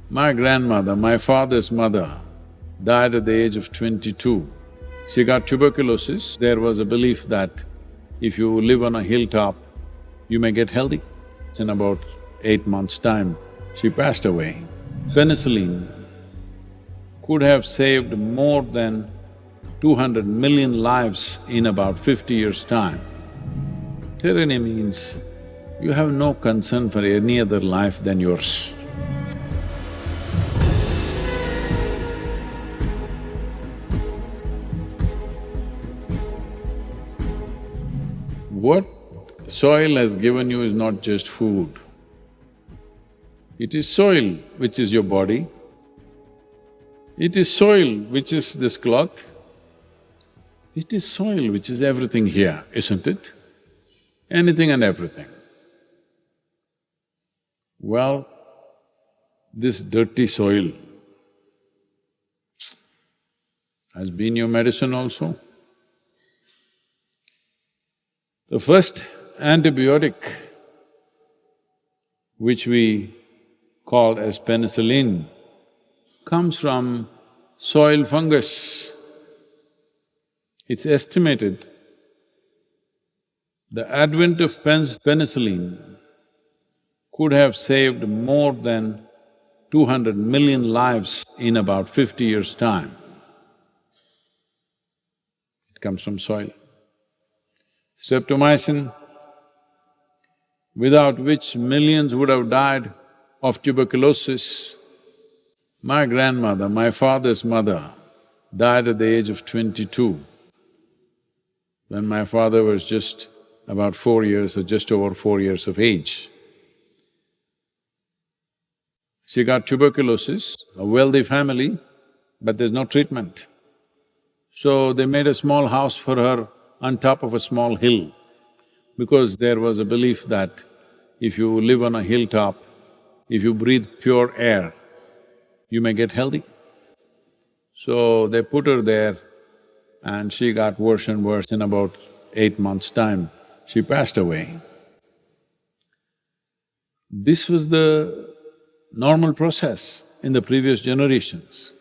My grandmother, my father's mother, died at the age of 22. She got tuberculosis. There was a belief that if you live on a hilltop, you may get healthy. In about 8 months' time, she passed away. Penicillin could have saved more than 200 million lives in about 50 years' time. Tyranny means you have no concern for any other life than yours. What soil has given you is not just food. It is soil which is your body. It is soil which is this cloth. It is soil which is everything here, isn't it? Anything and everything. Well, this dirty soil has been your medicine also. The first antibiotic, which we call as penicillin, comes from soil fungus. It's estimated the advent of penicillin could have saved more than 200 million lives in about 50 years' time. It comes from soil. Streptomycin, without which millions would have died of tuberculosis. My grandmother, my father's mother, died at the age of 22, when my father was just about 4 years or just over 4 years of age. She got tuberculosis, a wealthy family, but there's no treatment. So they made a small house for her on top of a small hill, because there was a belief that if you live on a hilltop, if you breathe pure air, you may get healthy. So they put her there and she got worse and worse. In about 8 months' time, she passed away. This was the normal process in the previous generations.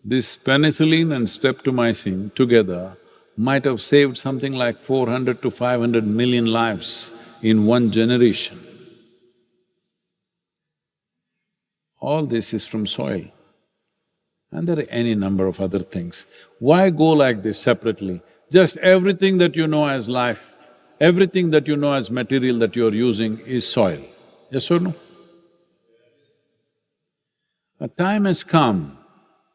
This penicillin and streptomycin together might have saved something like 400 to 500 million lives in one generation. All this is from soil. And there are any number of other things. Why go like this separately? Just everything that you know as life, everything that you know as material that you're using is soil. Yes or no? A time has come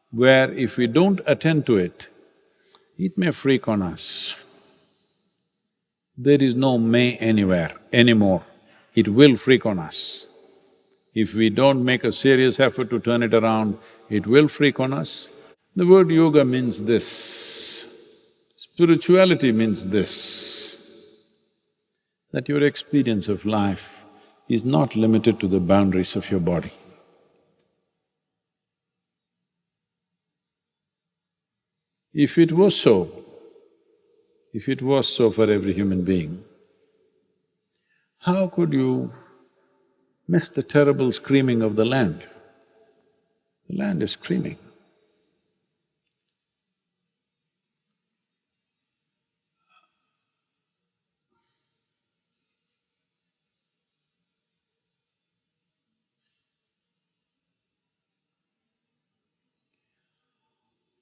where if we don't attend to it, it may freak on us. There is no may anywhere anymore, it will freak on us. If we don't make a serious effort to turn it around, it will freak on us. The word yoga means this, spirituality means this, that your experience of life is not limited to the boundaries of your body. If it was so for every human being, how could you miss the terrible screaming of the land? The land is screaming.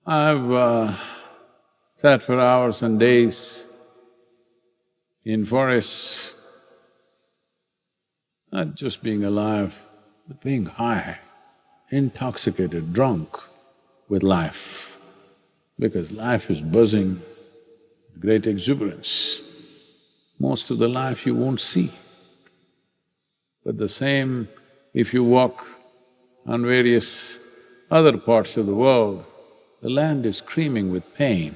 I've sat for hours and days in forests, not just being alive, but being high, intoxicated, drunk with life, because life is buzzing with great exuberance. Most of the life you won't see. But the same, if you walk on various other parts of the world, the land is screaming with pain.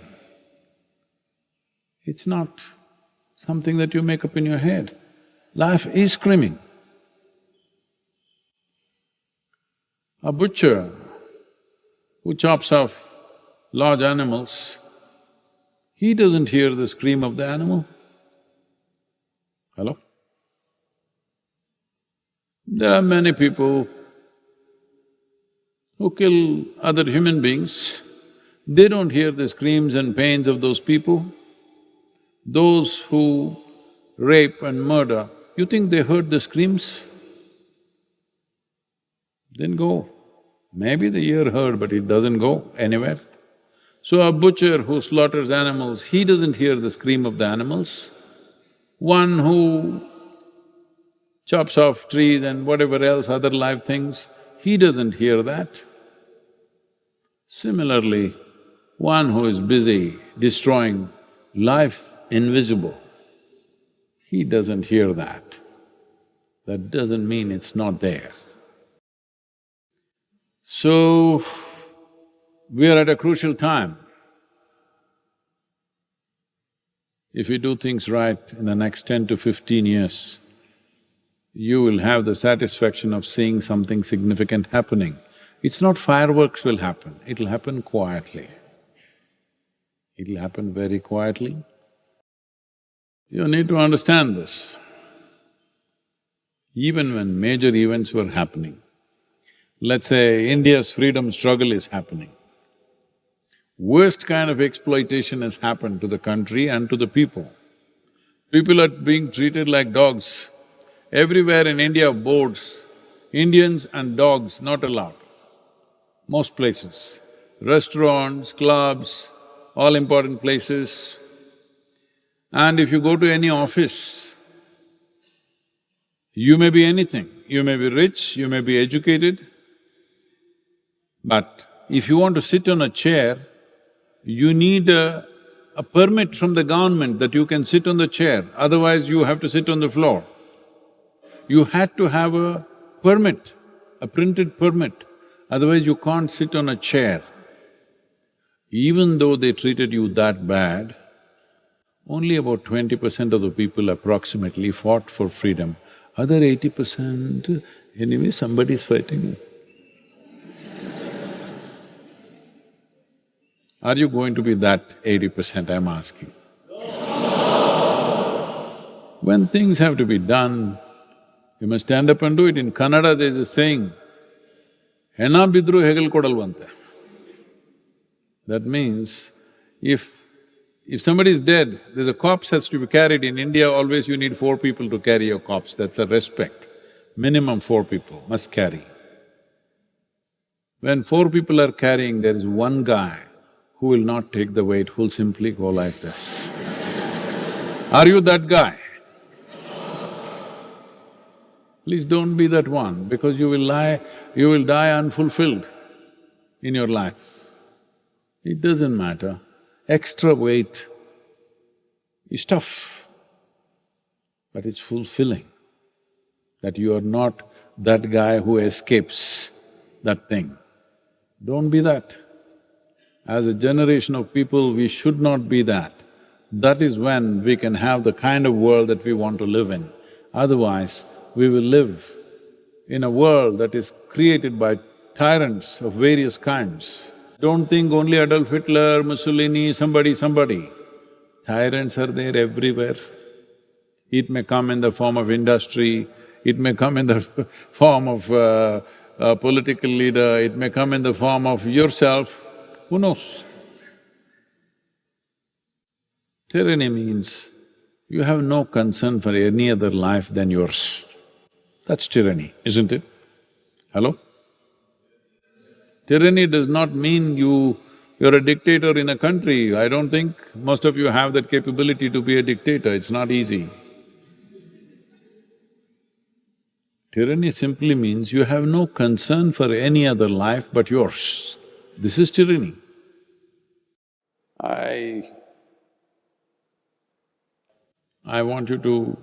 It's not something that you make up in your head. Life is screaming. A butcher who chops off large animals, he doesn't hear the scream of the animal. Hello? There are many people who kill other human beings, they don't hear the screams and pains of those people. Those who rape and murder, you think they heard the screams? Then go. Maybe the ear heard, but it doesn't go anywhere. So a butcher who slaughters animals, he doesn't hear the scream of the animals. One who chops off trees and whatever else, other live things, he doesn't hear that. Similarly, one who is busy destroying life invisible, he doesn't hear that. That doesn't mean it's not there. So, we are at a crucial time. If you do things right in the next 10 to 15 years, you will have the satisfaction of seeing something significant happening. It's not fireworks will happen, it'll happen quietly. It'll happen very quietly. You need to understand this. Even when major events were happening, let's say India's freedom struggle is happening, worst kind of exploitation has happened to the country and to the people. People are being treated like dogs. Everywhere in India, boards, Indians and dogs not allowed, most places. Restaurants, clubs, all important places. And if you go to any office, you may be anything. You may be rich, you may be educated, but if you want to sit on a chair, you need a permit from the government that you can sit on the chair, otherwise you have to sit on the floor. You had to have a permit, a printed permit, otherwise you can't sit on a chair. Even though they treated you that bad, only about 20% of the people approximately fought for freedom. Other 80%, anyway somebody's fighting. Are you going to be that 80%, I'm asking? When things have to be done, you must stand up and do it. In Kannada there's a saying, "Hena bidru hegel kodalvante." That means, if somebody is dead, there's a corpse has to be carried. In India, always you need 4 people to carry your corpse, that's a respect. Minimum 4 people must carry. When 4 people are carrying, there is one guy who will not take the weight, who'll simply go like this. Are you that guy? Please don't be that one, because you will die unfulfilled in your life. It doesn't matter. Extra weight is tough, but it's fulfilling that you are not that guy who escapes that thing. Don't be that. As a generation of people, we should not be that. That is when we can have the kind of world that we want to live in. Otherwise, we will live in a world that is created by tyrants of various kinds. Don't think only Adolf Hitler, Mussolini, somebody. Tyrants are there everywhere. It may come in the form of industry, it may come in the form of a political leader, it may come in the form of yourself, who knows? Tyranny means you have no concern for any other life than yours. That's tyranny, isn't it? Hello? Tyranny does not mean you're a dictator in a country. I don't think most of you have that capability to be a dictator, it's not easy. Tyranny simply means you have no concern for any other life but yours. This is tyranny. I want you to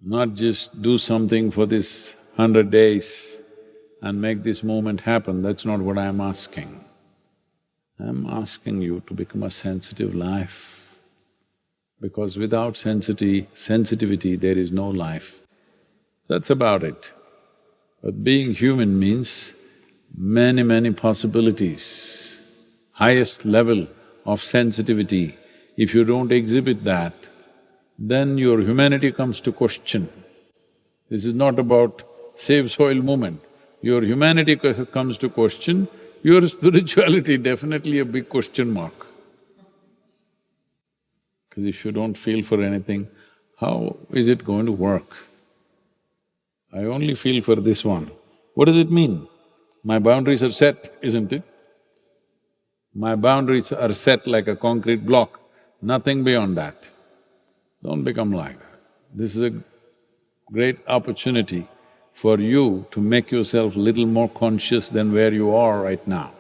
not just do something for this 100 days and make this moment happen, that's not what I'm asking. I'm asking you to become a sensitive life, because without sensitivity, there is no life. That's about it. But being human means many possibilities, highest level of sensitivity. If you don't exhibit that, then your humanity comes to question. This is not about save soil movement. your humanity comes to question, your spirituality definitely a big question mark. Because if you don't feel for anything, how is it going to work? I only feel for this one. What does it mean? My boundaries are set, isn't it? My boundaries are set like a concrete block, nothing beyond that. Don't become like that. This is a great opportunity for you to make yourself little more conscious than where you are right now.